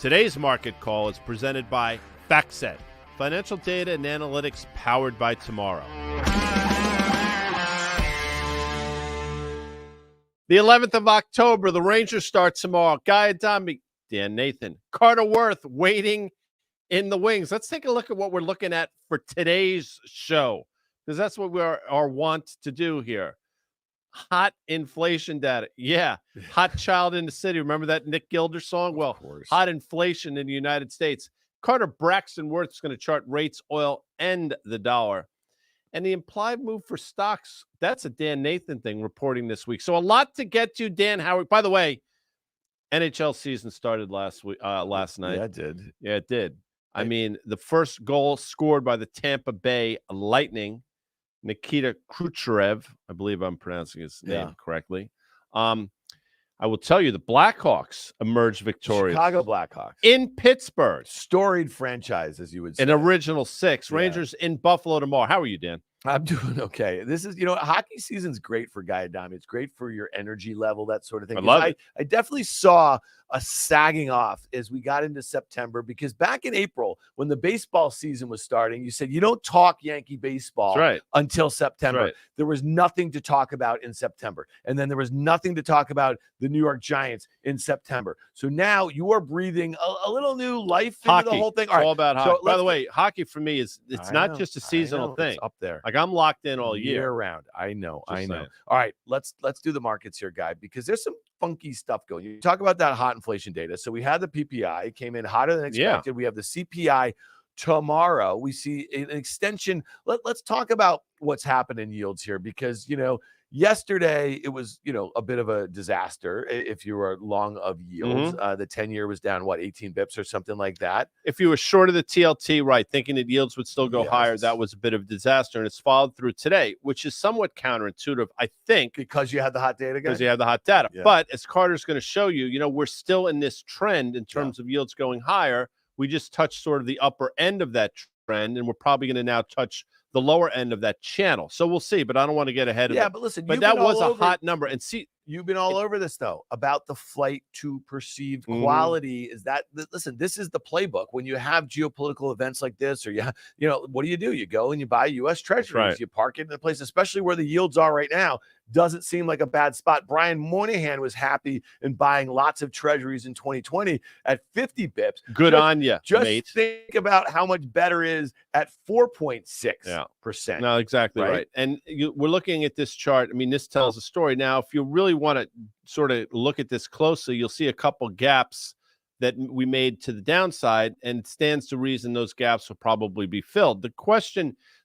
Today's market call is presented by FactSet, financial data and analytics powered by tomorrow. The 11th of October, the Rangers start tomorrow. Adami, Dan Nathan, Carter Worth waiting in the wings. Let's take a look at what we're looking at for today's show, because that's what we are wont to do here. Hot inflation data. Yeah. Hot child in the city. Remember that Nick Gilder song? Well, hot inflation in the United States. Carter Braxton Worth is going to chart rates, oil, and the dollar. And the implied move for stocks, that's a Dan Nathan thing reporting this week. So a lot to get to. Dan Howard. By the way, NHL season started last night. Yeah, it did. Yeah, it did. I mean, the first goal scored by the Tampa Bay Lightning, Nikita Kucherov, I believe I'm pronouncing his name correctly. I will tell you, the Blackhawks emerged victorious. Chicago Blackhawks. In Pittsburgh. Storied franchise, as you would say. An original six. Rangers in Buffalo tomorrow. How are you, Dan? I'm doing okay. This is, hockey season's great for Adami. It's great for your energy level, that sort of thing. I love it. I definitely saw a sagging off as we got into September, because back in April, when the baseball season was starting, you said you don't talk Yankee baseball until September. Right. There was nothing to talk about in September. And then there was nothing to talk about the New York Giants in September. So now you are breathing a little new life into the whole thing. It's all about hockey. So by the way, hockey for me it's not just a seasonal thing. It's up there. Like, I'm locked in all year round. I know. Saying. All right, let's do the markets here, guy, because there's some funky stuff going. You talk about that hot inflation data. So we had the PPI, it came in hotter than expected. We have the CPI tomorrow. We see an extension. Let's talk about what's happened in yields here, because yesterday it was a bit of a disaster if you were long of yields. The 10-year was down 18 bips or something like that. If you were short of the TLT, right, thinking that yields would still go higher, that was a bit of a disaster, and it's followed through today, which is somewhat counterintuitive, I think, because you had the hot data, because you have the hot data. But as Carter's going to show you, we're still in this trend in terms of yields going higher. We just touched sort of the upper end of that trend, and we're probably going to now touch the lower end of that channel. So we'll see, but I don't want to get ahead of it. Yeah, but listen, that was a hot number. And see, you've been all over this, though, about the flight to perceived quality. Is that, listen, this is the playbook. When you have geopolitical events like this, or what do? You go and you buy U.S. Treasuries. You park it in a place, especially where the yields are right now. Doesn't seem like a bad spot. Brian Moynihan was happy in buying lots of treasuries in 2020 at 50 bips. Good on you, mate. Think about how much better it is at 4.6%. No, exactly right. And we're looking at this chart. I mean, this tells a story. Now, if you really want to sort of look at this closely, you'll see a couple gaps that we made to the downside, and it stands to reason those gaps will probably be filled. The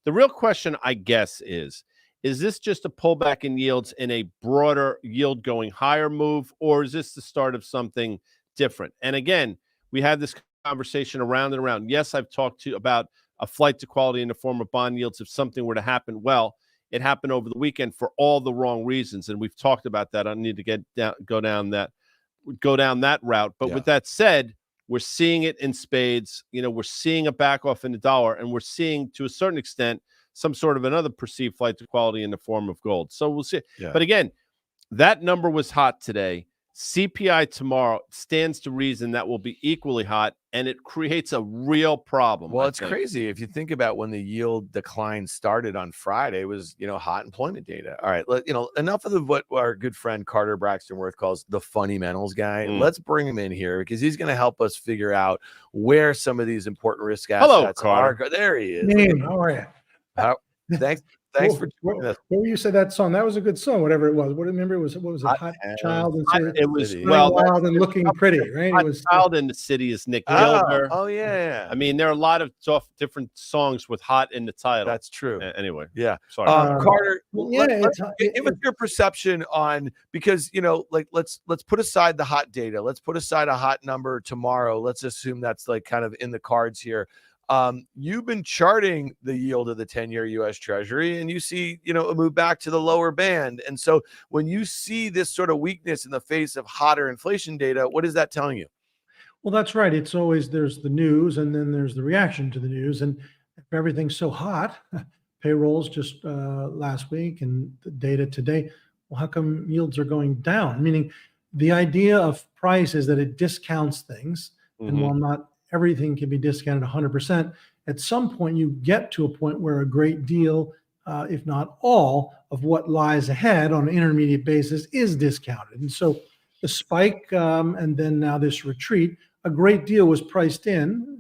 real question, I guess, is this just a pullback in yields in a broader yield going higher move, or is this the start of something different? And again, we had this conversation around and around. Yes, I've talked to you about a flight to quality in the form of bond yields if something were to happen. Well, it happened over the weekend for all the wrong reasons, and we've talked about that. I don't need to go down that route. But with that said, we're seeing it in spades. We're seeing a back off in the dollar, and we're seeing, to a certain extent, some sort of another perceived flight to quality in the form of gold. So we'll see. But again, that number was hot today. CPI tomorrow stands to reason that will be equally hot, and it creates a real problem. Well, it's crazy if you think about when the yield decline started on Friday. It was hot employment data. All right, enough of what our good friend Carter Braxton Worth calls the fundamentals guy. Let's bring him in here, because he's going to help us figure out where some of these important risk assets are. There he is. Name, how are you? Thanks for joining us. What you said that song? That was a good song, whatever it was. What was it? Hot Child and City. It was wild and looking pretty, right? It was Child in the City is Nick Gilder. Oh yeah. I mean, there are a lot of different songs with hot in the title. That's true. Anyway, sorry, Carter. Give us your perception on, because let's put aside the hot data. Let's put aside a hot number tomorrow. Let's assume that's kind of in the cards here. You've been charting the yield of the 10-year U.S. Treasury, and you see, a move back to the lower band. And so when you see this sort of weakness in the face of hotter inflation data, what is that telling you? Well, that's right. It's always, there's the news, and then there's the reaction to the news. And if everything's so hot, payrolls just last week and the data today, well, how come yields are going down? Meaning the idea of price is that it discounts things. And while not everything can be discounted 100%, at some point you get to a point where a great deal, if not all, of what lies ahead on an intermediate basis is discounted. And so the spike and then now this retreat, a great deal was priced in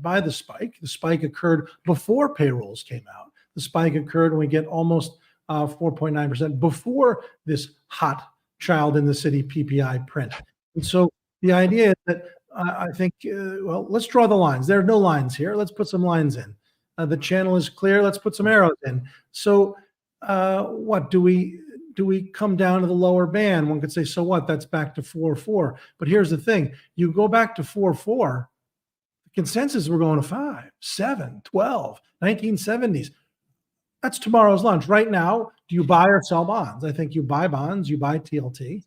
by the spike. The spike occurred before payrolls came out. The spike occurred when we get almost 4.9% before this hot child in the city PPI print. And so the idea is that I think, well, let's draw the lines. There are no lines here. Let's put some lines in. The channel is clear. Let's put some arrows in. So what do we come down to the lower band? One could say, so what? That's back to 4.4. But here's the thing. You go back to 4.4, the consensus we're going to 5, 7, 12, 1970s. That's tomorrow's lunch. Right now, do you buy or sell bonds? I think you buy bonds, you buy TLT.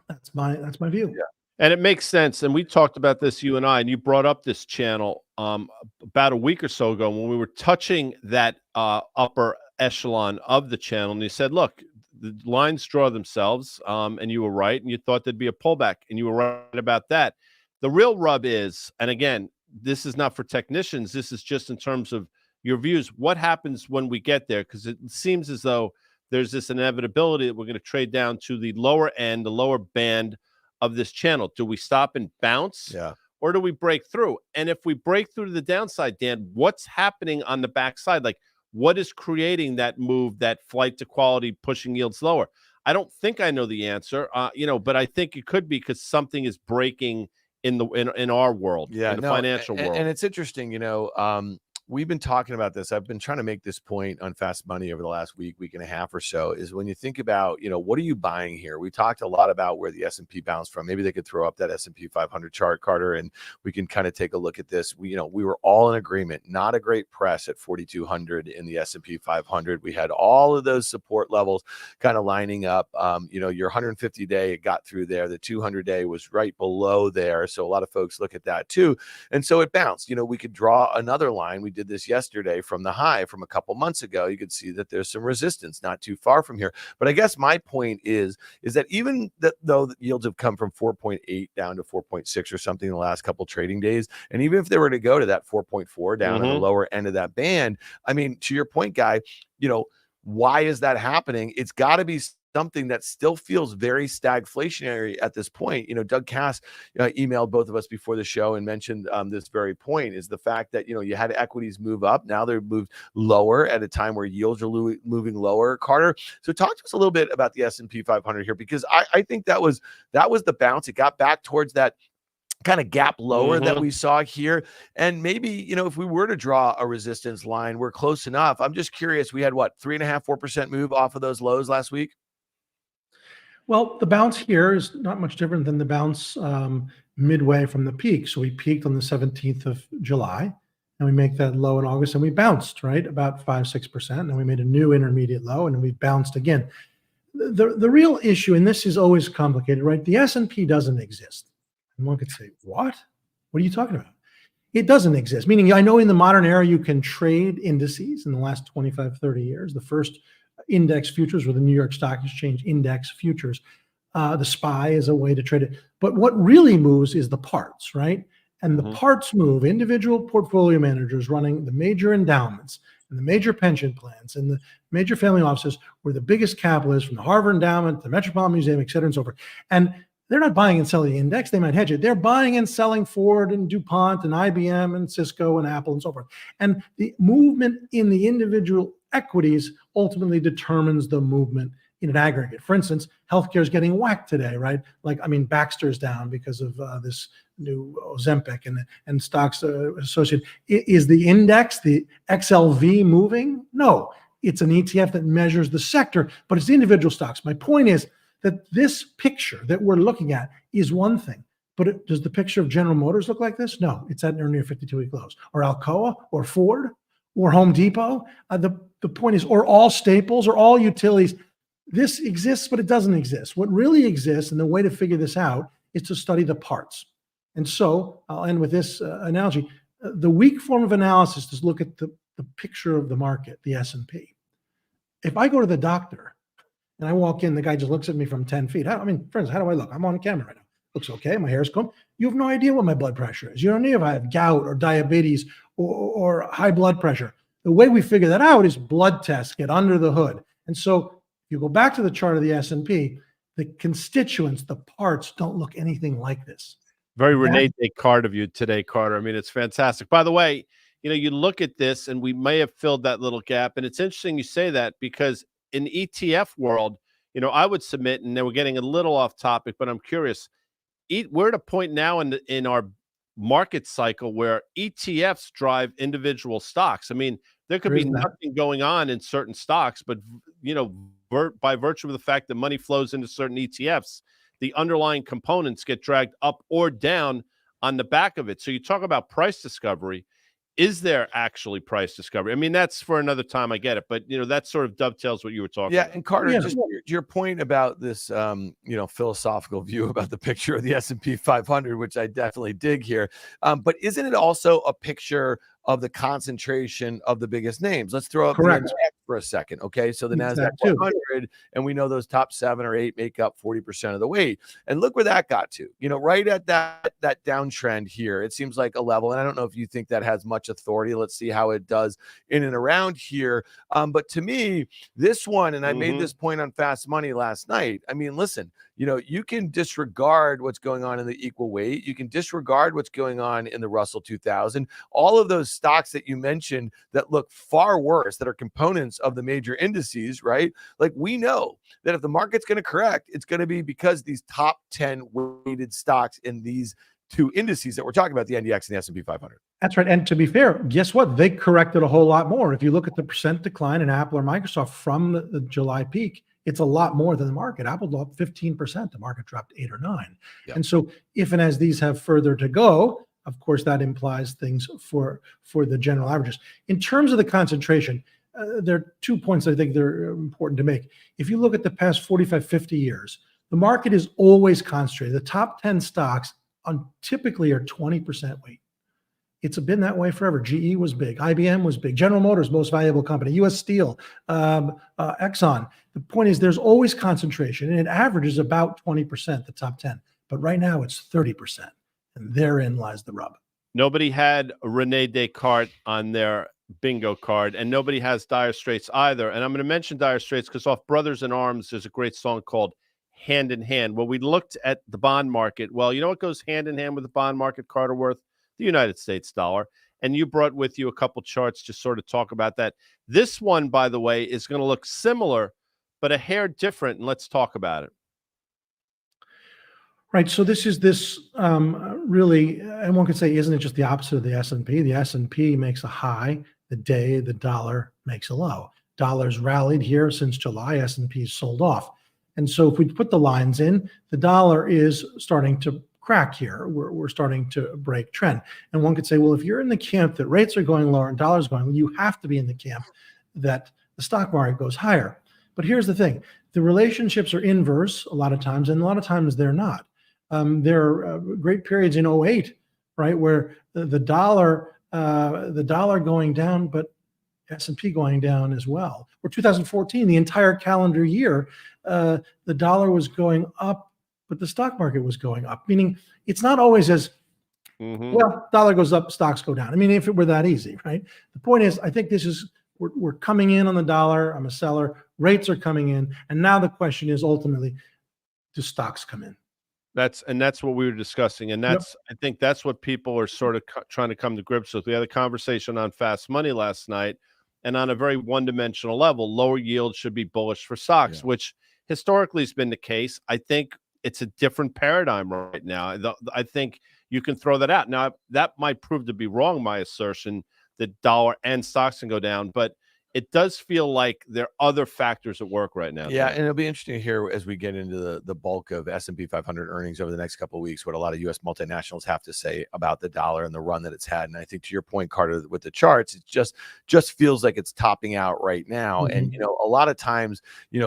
That's my view. Yeah. And it makes sense. And we talked about this, you and I, and you brought up this channel about a week or so ago when we were touching that upper echelon of the channel. And you said, look, the lines draw themselves. And you were right. And you thought there'd be a pullback. And you were right about that. The real rub is, and again, this is not for technicians. This is just in terms of your views. What happens when we get there? Because it seems as though there's this inevitability that we're going to trade down to the lower end, the lower band of this channel. Do we stop and bounce? Yeah. Or do we break through? And if we break through to the downside, Dan, what's happening on the backside? Like, what is creating that move, that flight to quality, pushing yields lower? I don't think I know the answer, but I think it could be because something is breaking in our world, in the financial world. And it's interesting, we've been talking about this. I've been trying to make this point on Fast Money over the last week and a half or so, is when you think about, what are you buying here? We talked a lot about where the S&P bounced from. Maybe they could throw up that S&P 500 chart, Carter, and we can kind of take a look at this. We were all in agreement, not a great press at 4,200 in the S&P 500. We had all of those support levels kind of lining up. Your 150-day got through there. The 200-day was right below there. So a lot of folks look at that too. And so it bounced. We could draw another line. We did this yesterday from the high from a couple months ago. You could see that there's some resistance not too far from here. But I guess my point is that even though the yields have come from 4.8 down to 4.6 or something in the last couple trading days, and even if they were to go to that 4.4 down on the lower end of that band, I mean, to your point, Guy, why is that happening? It's got to be something that still feels very stagflationary at this point. Doug Cass emailed both of us before the show and mentioned this very point, is the fact that, you had equities move up. Now they're moved lower at a time where yields are moving lower. Carter, so talk to us a little bit about the S&P 500 here, because I think that was the bounce. It got back towards that kind of gap lower that we saw here. And maybe, if we were to draw a resistance line, we're close enough. I'm just curious. We had 3.5%, 4% move off of those lows last week. Well, the bounce here is not much different than the bounce midway from the peak. So we peaked on the 17th of July, and we make that low in August, and we bounced, right, about 5-6%. And we made a new intermediate low, and we bounced again. The real issue, and this is always complicated, right? The S&P doesn't exist. And one could say, what? What are you talking about? It doesn't exist. Meaning, I know in the modern era, you can trade indices in the last 25, 30 years. The first index futures were the New York Stock Exchange index futures. The SPY is a way to trade it. But what really moves is the parts, right? And the parts move. Individual portfolio managers running the major endowments and the major pension plans and the major family offices, where the biggest capital is, from the Harvard Endowment, the Metropolitan Museum, et cetera, and so forth. And they're not buying and selling the index. They might hedge it. They're buying and selling Ford and DuPont and IBM and Cisco and Apple and so forth. And the movement in the individual equities ultimately determines the movement in an aggregate. For instance, healthcare is getting whacked today, right? Baxter's down because of this new Ozempic and stocks associated. Is the index, the XLV, moving? No, it's an ETF that measures the sector, but it's the individual stocks. My point is that this picture that we're looking at is one thing, but does the picture of General Motors look like this? No, it's at near 52-week lows. Or Alcoa, or Ford, or Home Depot. The point is, or all staples, or all utilities. This exists, but it doesn't exist. What really exists, and the way to figure this out, is to study the parts. And so I'll end with this analogy. The weak form of analysis is look at the picture of the market, the S&P. If I go to the doctor and I walk in, the guy just looks at me from 10 feet. Friends, how do I look? I'm on camera right now. looks okay. My hair's combed. You have no idea what my blood pressure is. You don't know if I have gout or diabetes or high blood pressure. The way we figure that out is blood tests, get under the hood. And so if you go back to the chart of the S&P, the constituents, the parts don't look anything like this. Very Rene Descartes of you today, Carter. I mean, it's fantastic. By the way, you look at this and we may have filled that little gap. And it's interesting you say that because in ETF world, I would submit, and then we're getting a little off topic, but I'm curious. We're at a point now in our market cycle where ETFs drive individual stocks. I mean, there could be nothing going on in certain stocks, but by virtue of the fact that money flows into certain ETFs, the underlying components get dragged up or down on the back of it. So you talk about price discovery. Is there actually price discovery? I mean, that's for another time. I get it, but that sort of dovetails what you were talking about. And Carter, just your point about this, philosophical view about the picture of the S&P 500, which I definitely dig here. But isn't it also a picture of the concentration of the biggest names? Let's throw up the NASDAQ for a second. Okay. So the NASDAQ 100, and we know those top 7 or 8 make up 40% of the weight. And look where that got to, right at that downtrend here. It seems like a level. And I don't know if you think that has much authority. Let's see how it does in and around here. But to me, this one, and I made this point on Fast Money last night. I mean, listen, you can disregard what's going on in the equal weight. You can disregard what's going on in the Russell 2000. All of those stocks that you mentioned that look far worse, that are components of the major indices, right? Like, we know that if the market's going to correct, it's going to be because these top 10 weighted stocks in these two indices that we're talking about, the NDX and the S&P 500. That's right. And to be fair, guess what? They corrected a whole lot more. If you look at the percent decline in Apple or Microsoft from the July peak, it's a lot more than the market. Apple dropped 15%. The market dropped 8 or 9. Yep. And so if and as these have further to go, of course, that implies things for the general averages. In terms of the concentration, there are 2 points I think they're important to make. If you look at the past 45, 50 years, the market is always concentrated. The top 10 stocks typically are 20% weight. It's been that way forever. GE was big. IBM was big. General Motors, most valuable company. U.S. Steel, Exxon. The point is there's always concentration, and it averages about 20%, the top 10. But right now it's 30%, and therein lies the rub. Nobody had Rene Descartes on their bingo card, and nobody has Dire Straits either. And I'm going to mention Dire Straits because off Brothers in Arms, there's a great song called Hand in Hand. Well, we looked at the bond market. Well, you know what goes hand in hand with the bond market, Carter Worth? The United States dollar. And you brought with you a couple charts to sort of talk about that. This one, by the way, is going to look similar, but a hair different. And let's talk about it. Right. So this really, and one could say, isn't it just the opposite of the S&P? The S&P makes a high the day the dollar makes a low. Dollar's rallied here since July. S&P's sold off. And so if we put the lines in, the dollar is starting to crack here. We're starting to break trend. And one could say, well, if you're in the camp that rates are going lower and dollars going, you have to be in the camp that the stock market goes higher. But here's the thing. The relationships are inverse a lot of times, and a lot of times they're not. There are great periods in 2008, right, where the dollar going down, but S&P going down as well. Or 2014, the entire calendar year, the dollar was going up, but the stock market was going up, meaning it's not always as, well, dollar goes up, stocks go down. I mean, if it were that easy, right? The point is, I think we're coming in on the dollar. I'm a seller. Rates are coming in. And now the question is ultimately, do stocks come in? That's what we were discussing. And I think that's what people are sort of trying to come to grips with. We had a conversation on Fast Money last night, and on a very one-dimensional level, lower yields should be bullish for stocks, which historically has been the case. I think it's a different paradigm right now. I think you can throw that out. Now, that might prove to be wrong, my assertion that dollar and stocks can go down, but it does feel like there are other factors at work right now. Yeah, and it'll be interesting to hear as we get into the bulk of S&P 500 earnings over the next couple of weeks, what a lot of U.S. multinationals have to say about the dollar and the run that it's had. And I think to your point, Carter, with the charts, it just feels like it's topping out right now. And, a lot of times,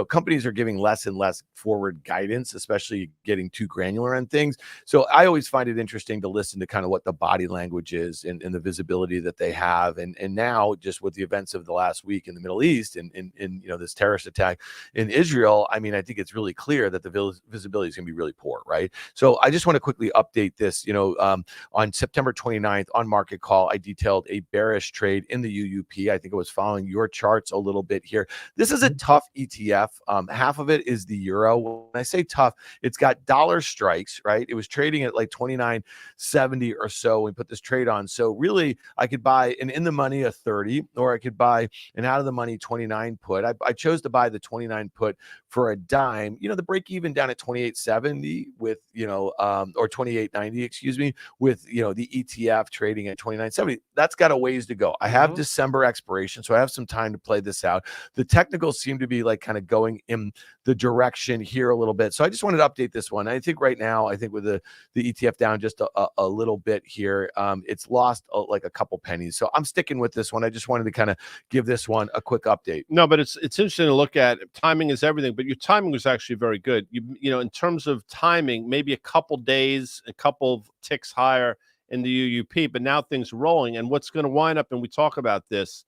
companies are giving less and less forward guidance, especially getting too granular on things. So I always find it interesting to listen to kind of what the body language is and the visibility that they have. And now, just with the events of the last week, week in the Middle East and in this terrorist attack in Israel, I mean, I think it's really clear that the visibility is going to be really poor, right? So I just want to quickly update this. On September 29th on Market Call, I detailed a bearish trade in the UUP. I think it was following your charts a little bit here. This is a tough ETF. Half of it is the euro. When I say tough, it's got dollar strikes, right? It was trading at like 29.70 or so when we put this trade on. So really, I could buy an in the money a 30, or I could buy an out of the money 29 put. I chose to buy the 29 put for a dime. The break even down at 28.70 with or 28.90, excuse me, with the ETF trading at 29.70. That's got a ways to go. I have December expiration, so I have some time to play this out. The technicals seem to be like kind of going in the direction here a little bit. So I just wanted to update this one. I think right now, with the ETF down just a little bit here, it's lost like a couple pennies. So I'm sticking with this one. I just wanted to kind of give this one a quick update. No, but it's interesting to look at. Timing is everything, but your timing was actually very good. In terms of timing, maybe a couple days, a couple of ticks higher in the UUP, but now things are rolling. And what's going to wind up, and we talk about this,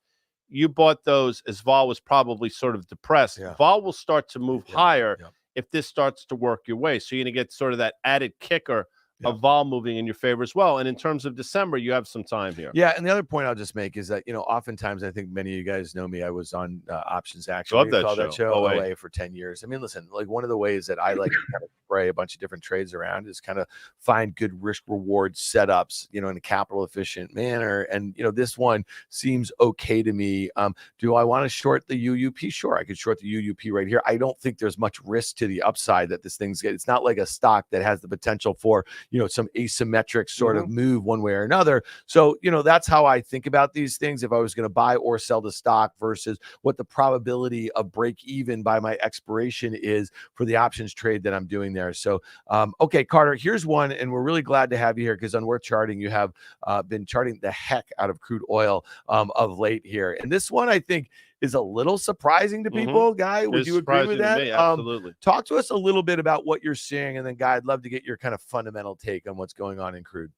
you bought those as vol was probably sort of depressed. Yeah. Vol will start to move higher if this starts to work your way. So you're going to get sort of that added kicker of vol moving in your favor as well. And in terms of December, you have some time here. Yeah, and the other point I'll just make is that, oftentimes, I think many of you guys know me. I was on Options Action. Love that show. OA for 10 years. I mean, listen, like one of the ways that I like to kind of spray a bunch of different trades around is kind of find good risk reward setups, in a capital efficient manner. And, this one seems okay to me. Do I want to short the UUP? Sure, I could short the UUP right here. I don't think there's much risk to the upside that this thing's it's not like a stock that has the potential for some asymmetric sort of move one way or another. So, that's how I think about these things. If I was going to buy or sell the stock versus what the probability of break even by my expiration is for the options trade that I'm doing there. So, okay, Carter, here's one. And we're really glad to have you here because on Worth Charting, you have been charting the heck out of crude oil of late here. And this one, I think, is a little surprising to people. Guy, would you agree with that? Absolutely. Talk to us a little bit about what you're seeing, and then, Guy, I'd love to get your kind of fundamental take on what's going on in crude.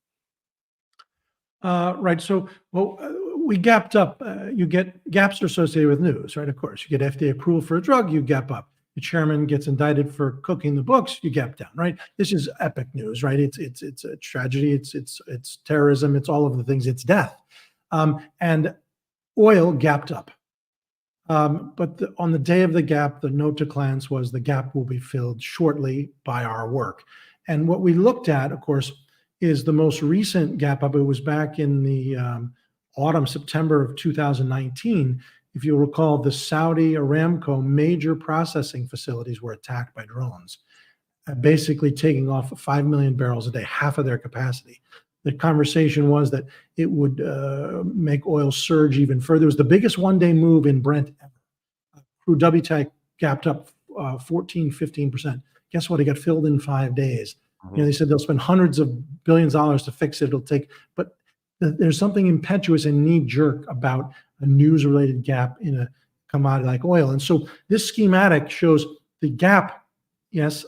Right. So, we gapped up. You get gaps are associated with news, right? Of course, you get FDA approval for a drug, you gap up. The chairman gets indicted for cooking the books, you gap down, right? This is epic news, right? It's a tragedy. It's terrorism. It's all of the things. It's death. And oil gapped up. But on the day of the gap, the note to clients was the gap will be filled shortly by our work. And what we looked at, of course, is the most recent gap up. It was back in the September of 2019. If you'll recall, the Saudi Aramco major processing facilities were attacked by drones, basically taking off 5 million barrels a day, half of their capacity. The conversation was that it would make oil surge even further. It was the biggest one-day move in Brent ever. Crude WTI gapped up 15%. Guess what? It got filled in 5 days. They said they'll spend hundreds of billions of dollars to fix it. It'll take, but there's something impetuous and knee-jerk about a news-related gap in a commodity like oil. And so this schematic shows the gap,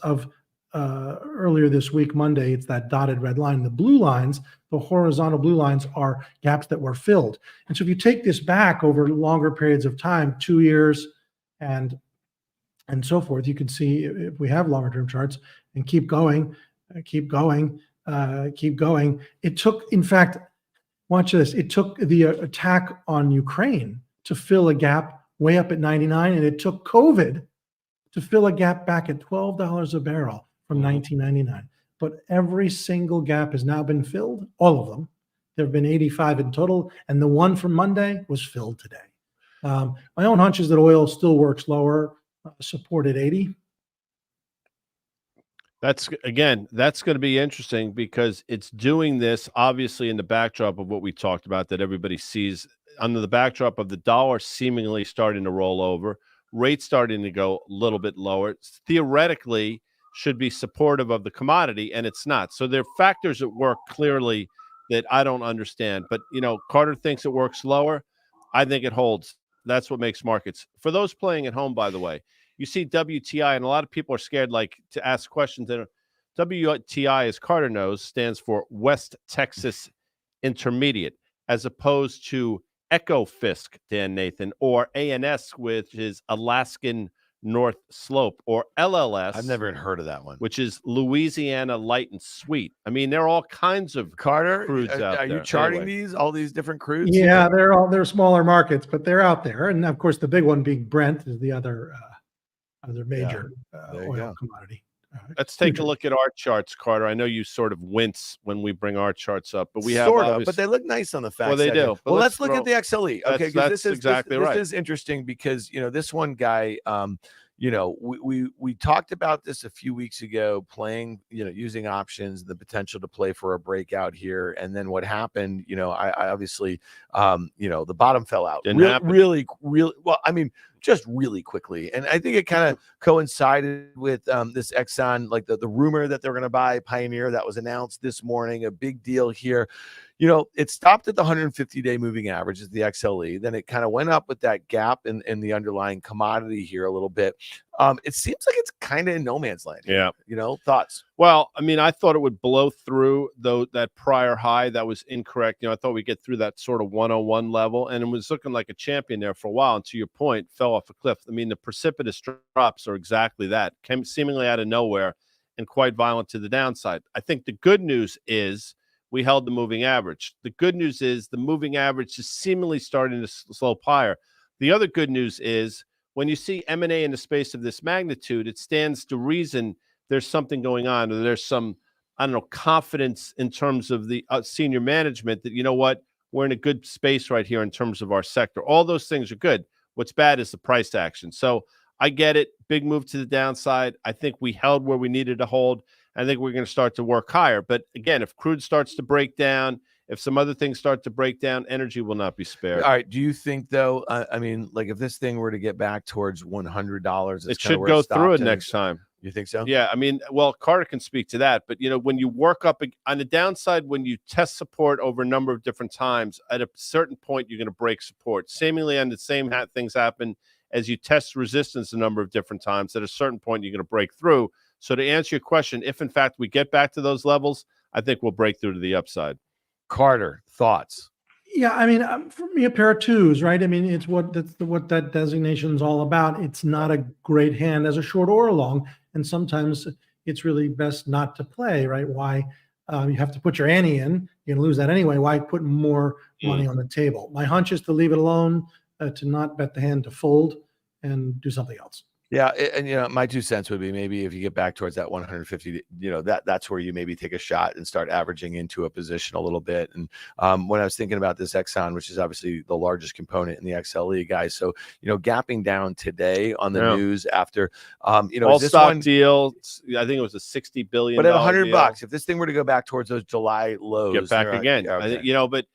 of earlier this week, Monday. It's that dotted red line. The blue lines, the horizontal blue lines, are gaps that were filled. And so if you take this back over longer periods of time, 2 years and so forth, you can see if we have longer term charts and keep going. It took, in fact, watch this. It took the attack on Ukraine to fill a gap way up at 99, and it took COVID to fill a gap back at $12 a barrel from 1999. But every single gap has now been filled, all of them. There have been 85 in total, and the one from Monday was filled today. My own hunch is that oil still works lower, support at 80. That's going to be interesting because it's doing this obviously in the backdrop of what we talked about, that everybody sees under the backdrop of the dollar seemingly starting to roll over, rates starting to go a little bit lower. Theoretically should be supportive of the commodity, and it's not. So there are factors at work clearly that I don't understand. But, Carter thinks it works lower. I think it holds. That's what makes markets. For those playing at home, by the way, you see WTI, and a lot of people are scared to ask questions. And WTI, as Carter knows, stands for West Texas Intermediate, as opposed to Ecofisk, Dan Nathan, or ANS, which is Alaskan North Slope, or LLS. I've never even heard of that one. Which is Louisiana Light and Sweet. I mean, there are all kinds of Carter, crudes out are there. you charting Anyway. all these different crudes? Yeah, they're smaller markets, but they're out there. And of course, the big one being Brent is the other major oil commodity. Let's take a look at our charts, Carter. I know you sort of wince when we bring our charts up, but we have but they look nice on the facts. Well, they do. Well, let's look at the XLE. Okay, because this is exactly right. This is interesting because this one guy. We talked about this a few weeks ago, playing, using options, the potential to play for a breakout here. And then what happened, I obviously, the bottom fell out really, well, I mean, just really quickly. And I think it kind of coincided with this Exxon, like the rumor that they're going to buy Pioneer that was announced this morning, a big deal here. It stopped at the 150-day moving average is the XLE. Then it kind of went up with that gap in the underlying commodity here a little bit. It seems like it's kind of in no man's land here. Yeah. Thoughts? Well, I mean, I thought it would blow through that prior high. That was incorrect. I thought we'd get through that sort of 101 level, and it was looking like a champion there for a while. And to your point, fell off a cliff. I mean, the precipitous drops are exactly that. Came seemingly out of nowhere and quite violent to the downside. I think the good news is we held the moving average. The good news is the moving average is seemingly starting to slope higher. The other good news is when you see M&A in the space of this magnitude, it stands to reason there's something going on, or there's some, confidence in terms of the senior management that, we're in a good space right here in terms of our sector. All those things are good. What's bad is the price action. So I get it. Big move to the downside. I think we held where we needed to hold. I think we're going to start to work higher. But again, if crude starts to break down, if some other things start to break down, energy will not be spared. All right. Do you think, though, if this thing were to get back towards $100, it should go through it next time. You think so? Yeah. I mean, well, Carter can speak to that. But, when you work up on the downside, when you test support over a number of different times, at a certain point, you're going to break support. Seemingly, and the same things happen as you test resistance a number of different times. At a certain point, you're going to break through. So to answer your question, if in fact we get back to those levels, I think we'll break through to the upside. Carter, thoughts? Yeah, I mean, for me, a pair of twos, right? I mean, it's what that designation is all about. It's not a great hand as a short or a long, and sometimes it's really best not to play, right? Why you have to put your ante in? You're gonna lose that anyway. Why put more money on the table? My hunch is to leave it alone, to not bet the hand, to fold and do something else. Yeah, and my 2 cents would be maybe if you get back towards that 150, that's where you maybe take a shot and start averaging into a position a little bit. And when I was thinking about this Exxon, which is obviously the largest component in the XLE, guys, so gapping down today on the news after all stock deal, I think it was a $60 billion. But at $100, if this thing were to go back towards those July lows, get back again. Okay. But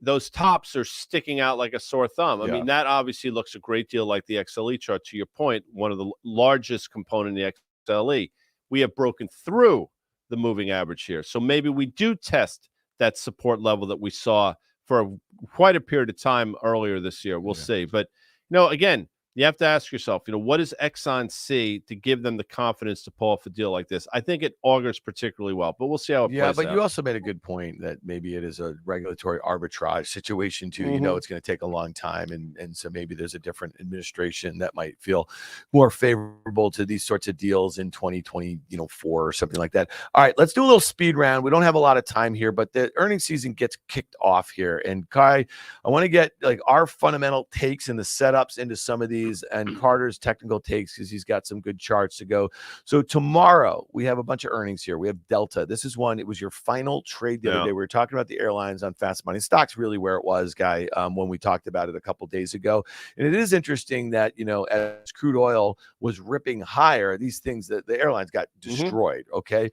those tops are sticking out like a sore thumb. I mean, that obviously looks a great deal like the XLE chart. To your point, one of the largest component in the XLE. We have broken through the moving average here. So maybe we do test that support level that we saw for quite a period of time earlier this year. We'll see. But, again, you have to ask yourself, what does Exxon see to give them the confidence to pull off a deal like this? I think it augurs particularly well, but we'll see how it plays out. Yeah, but you also made a good point that maybe it is a regulatory arbitrage situation too. It's going to take a long time, and so maybe there's a different administration that might feel more favorable to these sorts of deals in 2024 or something like that. All right, let's do a little speed round. We don't have a lot of time here, but the earnings season gets kicked off here, and Kai, I want to get our fundamental takes and the setups into some of these, and Carter's technical takes because he's got some good charts to go. So tomorrow we have a bunch of earnings here. We have Delta. This is one. It was your final trade the other day. We were talking about the airlines on Fast Money. Stock's really where it was, Guy, when we talked about it a couple days ago. And it is interesting that, as crude oil was ripping higher, these things that the airlines got destroyed. Okay.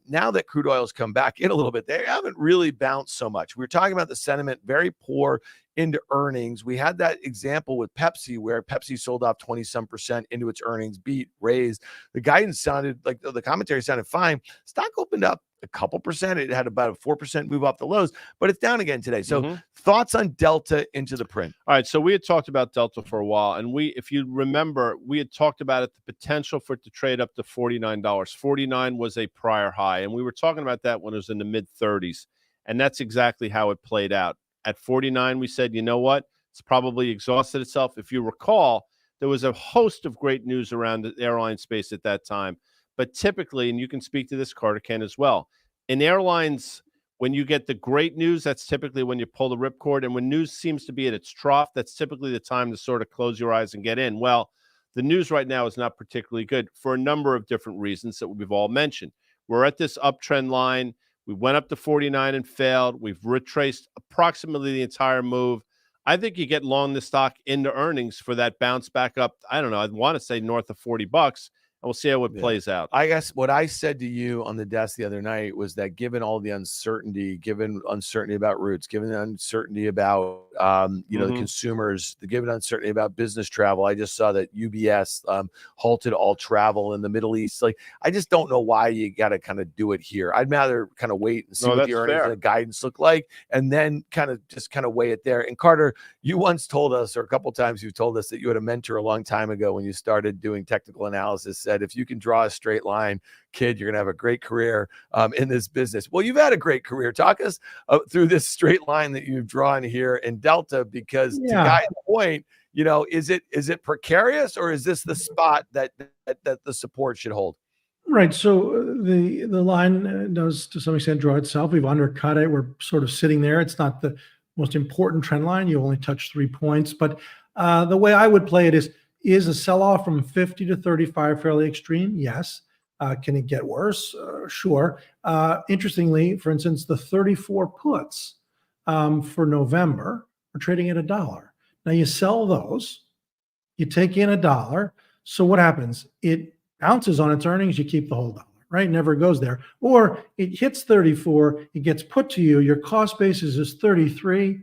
Now that crude oil's come back in a little bit, they haven't really bounced so much. We were talking about the sentiment, very poor into earnings. We had that example with Pepsi where Pepsi sold off 20% into its earnings, beat, raised. The guidance sounded like the commentary sounded fine. Stock opened up a couple percent. It had about a 4% move off the lows, but it's down again today. So thoughts on Delta into the print? All right. So we had talked about Delta for a while, and if you remember, we had talked about it, the potential for it to trade up to $49. 49 was a prior high. And we were talking about that when it was in the mid 30s. And that's exactly how it played out. At 49, we said, you know what? It's probably exhausted itself. If you recall, there was a host of great news around the airline space at that time. But typically, and you can speak to this, Carter can as well, in airlines, when you get the great news, that's typically when you pull the ripcord. And when news seems to be at its trough, that's typically the time to sort of close your eyes and get in. Well, the news right now is not particularly good for a number of different reasons that we've all mentioned. We're at this uptrend line. We went up to 49 and failed. We've retraced approximately the entire move. I think you get long the stock into earnings for that bounce back up. I don't know. I'd want to say north of $40, and we'll see how it plays out. I guess what I said to you on the desk the other night was that given all the uncertainty, given uncertainty about routes, given the uncertainty about the consumers, given uncertainty about business travel, I just saw that UBS halted all travel in the Middle East. Like, I just don't know why you got to kind of do it here. I'd rather kind of wait and see what the earnings and the guidance look like, and then kind of weigh it there. And Carter, you once told us, or a couple times you've told us, that you had a mentor a long time ago when you started doing technical analysis, said, if you can draw a straight line, kid, you're going to have a great career in this business. Well, you've had a great career. Talk us through this straight line that you've drawn here in Delta, because to Guy's point, is it precarious, or is this the spot that the support should hold? Right. So the line does to some extent draw itself. We've undercut it. We're sort of sitting there. It's not the most important trend line. You only touch 3 points. But the way I would play it is a sell-off from 50 to 35 fairly extreme? Yes. Can it get worse? Sure. Interestingly, for instance, the 34 puts for November are trading at $1. Now you sell those, you take in $1. So what happens? It bounces on its earnings, you keep the whole dollar, right? Never goes there. Or it hits 34, it gets put to you, your cost basis is 33,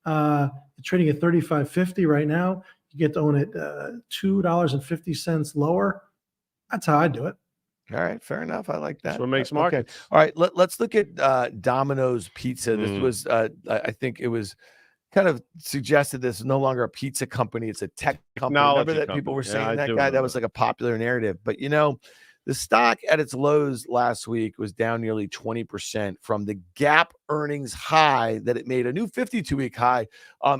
it's trading at 35.50 right now. You get to own it $2.50 lower. That's how I do it. All right, fair enough. I like that. That's what makes market. Okay. All right, let's look at Domino's Pizza. This was, I think it was kind of suggested this is no longer a pizza company, it's a tech company. Remember that people were saying that guy? That was like a popular narrative. But the stock at its lows last week was down nearly 20% from the gap earnings high that it made, a new 52-week high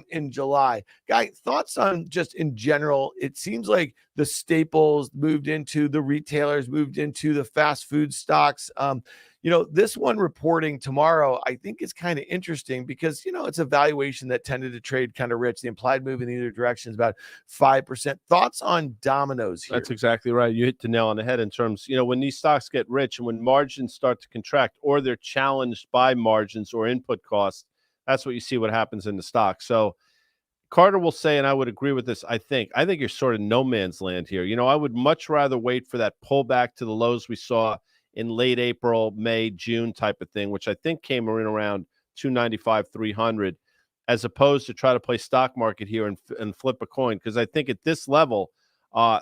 in July. Guy, thoughts on just in general? It seems like the staples moved into the retailers, moved into the fast food stocks. This one reporting tomorrow, I think is kind of interesting because, it's a valuation that tended to trade kind of rich. The implied move in either direction is about 5%. Thoughts on Domino's here? That's exactly right. You hit the nail on the head in terms, when these stocks get rich and when margins start to contract or they're challenged by margins or input costs, that's what you see what happens in the stock. So Carter will say, and I would agree with this, I think you're sort of no man's land here. I would much rather wait for that pullback to the lows we saw in late April, May, June type of thing, which I think came in around 295, 300, as opposed to try to play stock market here and flip a coin. Because I think at this level,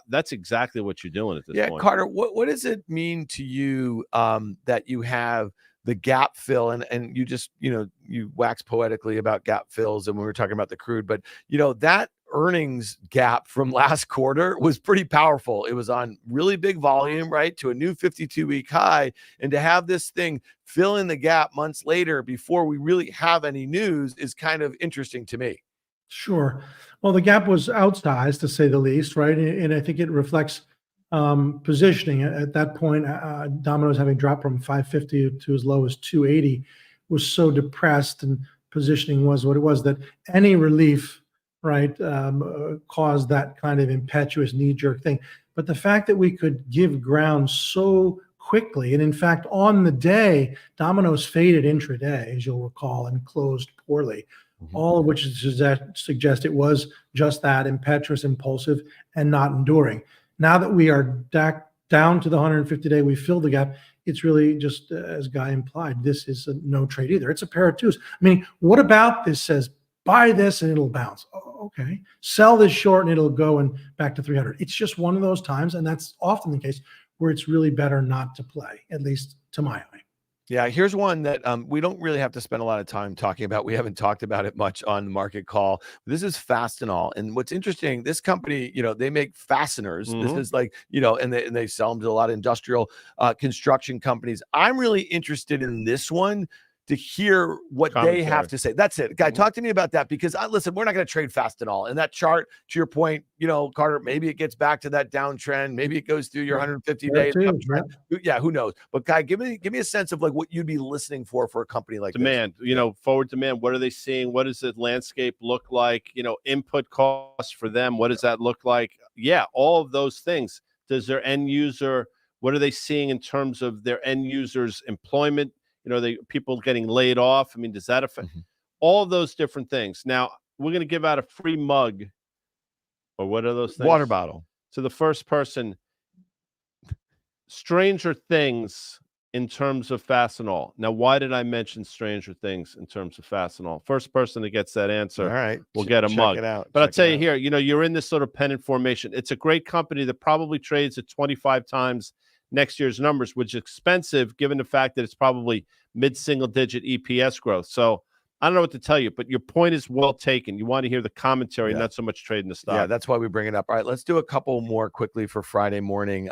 that's exactly what you're doing at this point. Yeah, Carter, what does it mean to you that you have the gap fill, and you just, you wax poetically about gap fills, and when we were talking about the crude, but that earnings gap from last quarter was pretty powerful. It was on really big volume, right, to a new 52-week high, and to have this thing fill in the gap months later before we really have any news is kind of interesting to me. Sure. Well, the gap was outsized, to say the least, right? And I think it reflects positioning. At that point, Domino's, having dropped from 550 to as low as 280, was so depressed, and positioning was what it was, that any relief, right, caused that kind of impetuous knee-jerk thing. But the fact that we could give ground so quickly, and in fact, on the day, Domino's faded intraday, as you'll recall, and closed poorly, all of which suggest it was just that, impetuous, impulsive, and not enduring. Now that we are down to the 150-day, we filled the gap. It's really just, as Guy implied, this is a no trade either. It's a pair of twos. I mean, what about this says, buy this and it'll bounce? Oh, okay. Sell this short and it'll go and back to 300. It's just one of those times, and that's often the case, where it's really better not to play, at least to my eye. Yeah, here's one that we don't really have to spend a lot of time talking about. We haven't talked about it much on the market call. This is Fastenal. And what's interesting, this company, they make fasteners. This is like, and they sell them to a lot of industrial construction companies. I'm really interested in this one to hear what they have to say. That's it. Guy, talk to me about that, because listen, we're not going to trade Fastenal. And that chart, to your point, Carter, maybe it gets back to that downtrend. Maybe it goes through your 150 days. Yeah, who knows? But Guy, give me a sense of like what you'd be listening for a company like demand, this. Forward demand. What are they seeing? What does the landscape look like? Input costs for them. What does that look like? Yeah, all of those things. Does their end user, what are they seeing in terms of their end users' employment? People getting laid off. I mean, does that affect all of those different things? Now, we're going to give out a free mug, or what are those things? Water bottle. To the first person. Stranger Things in terms of Fastenal. Now, why did I mention Stranger Things in terms of Fastenal? First person that gets that answer, all right, will get a mug. It out. But I'll tell you here, you're in this sort of pennant formation. It's a great company that probably trades at 25 times next year's numbers, which is expensive given the fact that it's probably mid-single digit EPS growth. So I don't know what to tell you, but your point is well taken. You want to hear the commentary, not so much trading the stock. Yeah, that's why we bring it up. All right, let's do a couple more quickly for Friday morning.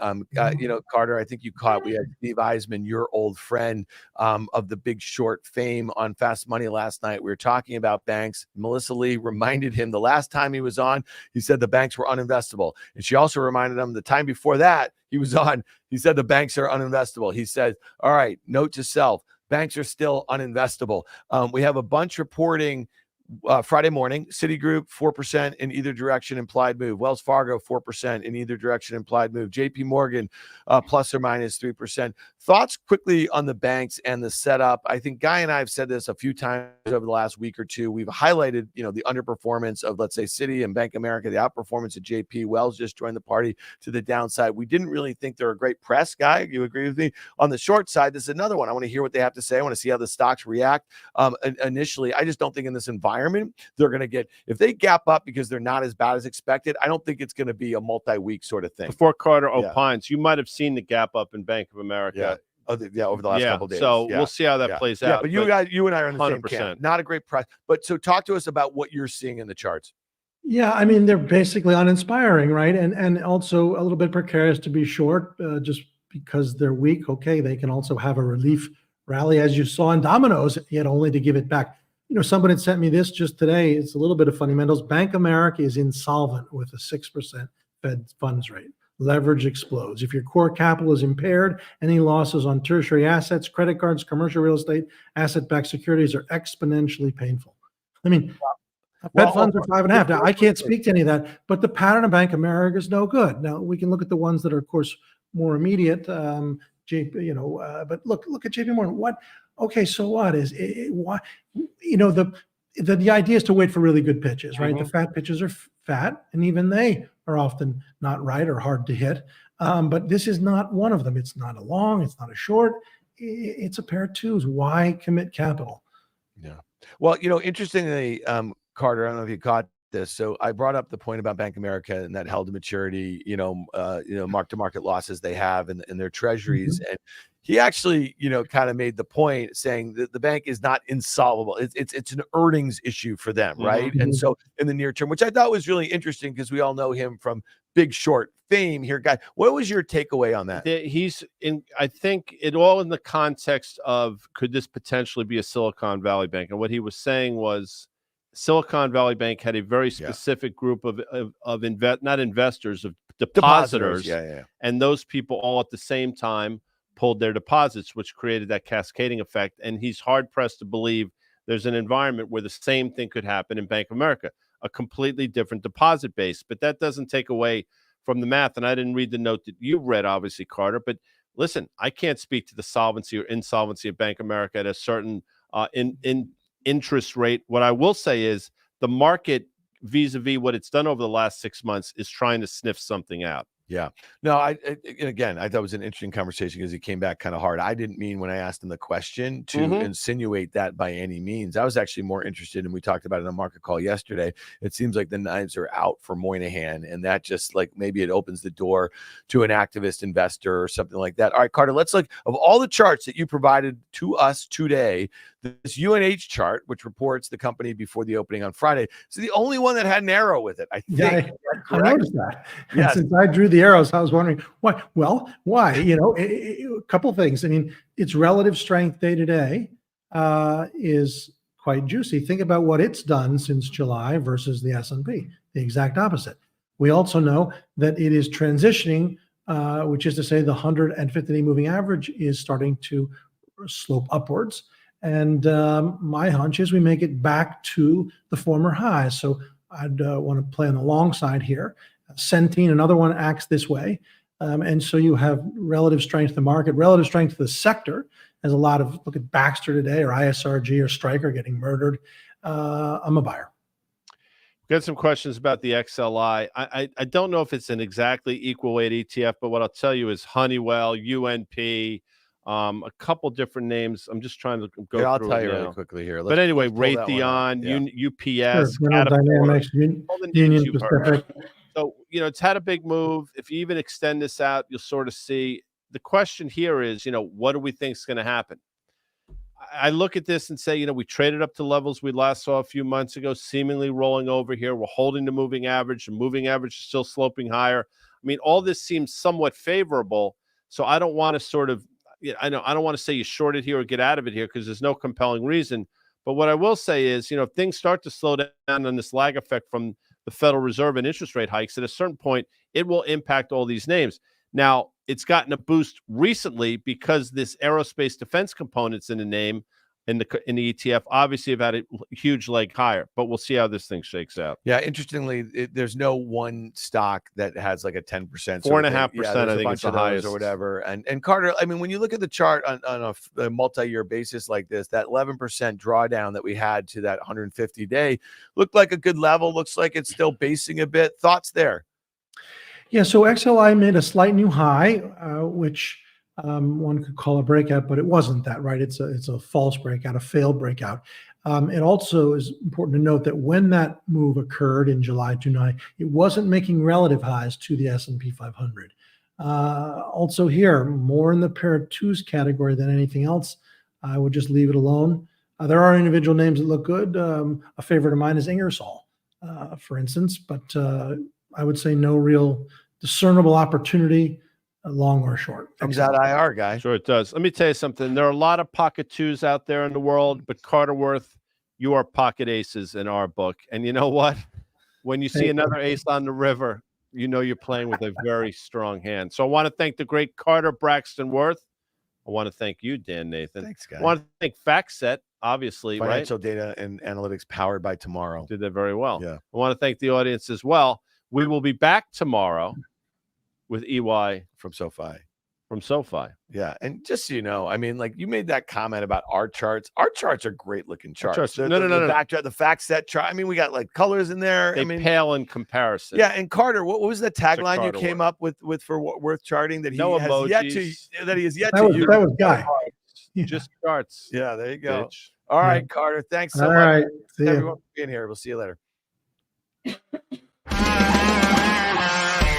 Carter, I think you caught, we had Steve Eisman, your old friend of the Big Short fame, on Fast Money last night. We were talking about banks. Melissa Lee reminded him the last time he was on, he said the banks were uninvestable. And she also reminded him the time before that he was on, he said the banks are uninvestable. He said, all right, note to self, banks are still uninvestable. We have a bunch reporting Friday morning. Citigroup, 4% in either direction implied move. Wells Fargo, 4% in either direction implied move. JP Morgan, plus or minus 3%. Thoughts quickly on the banks and the setup. I think Guy and I have said this a few times over the last week or two. We've highlighted, the underperformance of, let's say, Citi and Bank of America, the outperformance of JP. Wells just joined the party to the downside. We didn't really think they're a great press. Guy, you agree with me? On the short side, this is another one. I want to hear what they have to say. I want to see how the stocks react. Initially, I just don't think in this environment they're going to get, if they gap up because they're not as bad as expected, I don't think it's going to be a multi-week sort of thing. Before Carter opines, you might have seen the gap up in Bank of America. Over the last couple of days. So we'll see how that plays out. Yeah, but you and I are on the same camp. Not a great price. But so talk to us about what you're seeing in the charts. Yeah, I mean, they're basically uninspiring, right? And also a little bit precarious to be short, just because they're weak. Okay, they can also have a relief rally, as you saw in Domino's, yet only to give it back. Somebody had sent me this just today. It's a little bit of fundamentals. Bank of America is insolvent with a 6% Fed funds rate. Leverage explodes. If your core capital is impaired, any losses on tertiary assets, credit cards, commercial real estate, asset-backed securities are exponentially painful. I mean, Fed funds are 5.5. Now, I can't speak to any of that, but the pattern of Bank of America is no good. Now, we can look at the ones that are, of course, more immediate. But look at JP Morgan. What? Okay, so what is it? Why? The idea is to wait for really good pitches, right? The fat pitches are fat, and even they are often not right or hard to hit. But this is not one of them. It's not a long, it's not a short. It's a pair of twos. Why commit capital? Yeah. Well, interestingly, Carter, I don't know if you caught this. So I brought up the point about Bank of America and that held to maturity, mark to market losses they have in their treasuries. And he actually, kind of made the point saying that the bank is not insolvable. It's an earnings issue for them, right? And so in the near term, which I thought was really interesting because we all know him from Big Short fame here, Guy. What was your takeaway on that? I think it all in the context of, could this potentially be a Silicon Valley bank? And what he was saying was, Silicon Valley Bank had a very specific group of not investors, of depositors. And those people all at the same time pulled their deposits, which created that cascading effect. And he's hard pressed to believe there's an environment where the same thing could happen in Bank of America, a completely different deposit base. But that doesn't take away from the math. And I didn't read the note that you read, obviously, Carter, but listen, I can't speak to the solvency or insolvency of Bank of America at a certain interest rate. What I will say is the market, vis-a-vis what it's done over the last 6 months, is trying to sniff something out. Yeah. No, again, I thought it was an interesting conversation because he came back kind of hard. I didn't mean when I asked him the question to insinuate that by any means. I was actually more interested, and we talked about it on Market Call yesterday. It seems like the knives are out for Moynihan, and that just like maybe it opens the door to an activist investor or something like that. All right, Carter, let's look of all the charts that you provided to us today. This UNH chart, which reports the company before the opening on Friday, is the only one that had an arrow with it. I think. Yeah, I noticed that. Yes. Since I drew the arrows, I was wondering why. Well, why? A couple of things. I mean, it's relative strength day to day. is quite juicy. Think about what it's done since July versus the S&P, the exact opposite. We also know that it is transitioning, which is to say the 150-day moving average is starting to slope upwards. And my hunch is we make it back to the former highs. So I'd want to play on the long side here. Centene, another one, acts this way. And so you have relative strength to the market, relative strength to the sector. There's a lot of, look at Baxter today or ISRG or Stryker getting murdered. I'm a buyer. Got some questions about the XLI. I don't know if it's an exactly equal weight ETF, but what I'll tell you is Honeywell, UNP, a couple different names. I'm just trying to go through. I'll tell you now. really quickly here. But anyway, Raytheon, UPS, Sure, Dynamics, all the names Union you've heard. Pacific. So, it's had a big move. If you even extend this out, you'll sort of see. The question here is, what do we think is going to happen? I look at this and say, we traded up to levels we last saw a few months ago, seemingly rolling over here. We're holding the moving average. The moving average is still sloping higher. I mean, all this seems somewhat favorable. So I don't want to sort of, I don't want to say you short it here or get out of it here because there's no compelling reason. But what I will say is, if things start to slow down on this lag effect from the Federal Reserve and interest rate hikes, at a certain point, it will impact all these names. Now, it's gotten a boost recently because this aerospace defense components in the name in the ETF obviously have had a huge leg higher, but we'll see how this thing shakes out. Yeah, interestingly, there's no one stock that has like a 10% 4.5%. I think it's the highest or whatever. And Carter, I mean, when you look at the chart on a multi-year basis like this, that 11% drawdown that we had to that 150-day looked like a good level. Looks like it's still basing a bit. Thoughts there? Yeah, so XLI made a slight new high, which one could call a breakout, but it wasn't that, right? It's a false breakout, a failed breakout. It also is important to note that when that move occurred in July 29, it wasn't making relative highs to the S&P 500. Also here, more in the pair of twos category than anything else. I would just leave it alone. There are individual names that look good. A favorite of mine is Ingersoll, for instance, but I would say no real discernible opportunity, long or short. Comes out IR guy. Sure, it does. Let me tell you something. There are a lot of pocket twos out there in the world, but Carter Worth, you are pocket aces in our book. And you know what? When you see another ace on the river, you're playing with a very strong hand. So I want to thank the great Carter Braxton Worth. I want to thank you, Dan Nathan. Thanks, guys. I want to thank FactSet, obviously, Financial data and analytics powered by Tomorrow. Did that very well. Yeah. I want to thank the audience as well. We will be back tomorrow with EY from SoFi. Yeah. And just so you know, I mean, like you made that comment about our charts. Our charts are great looking charts. No. The FactSet chart. I mean, we got like colors in there. They pale in comparison. Yeah. And Carter, what was the tagline you came up with for Worth charting that he has yet to use? That was Guy. Just charts. Yeah. There you go. Bitch. All right, Carter. Thanks so much. All right. Everyone for being here. We'll see you later.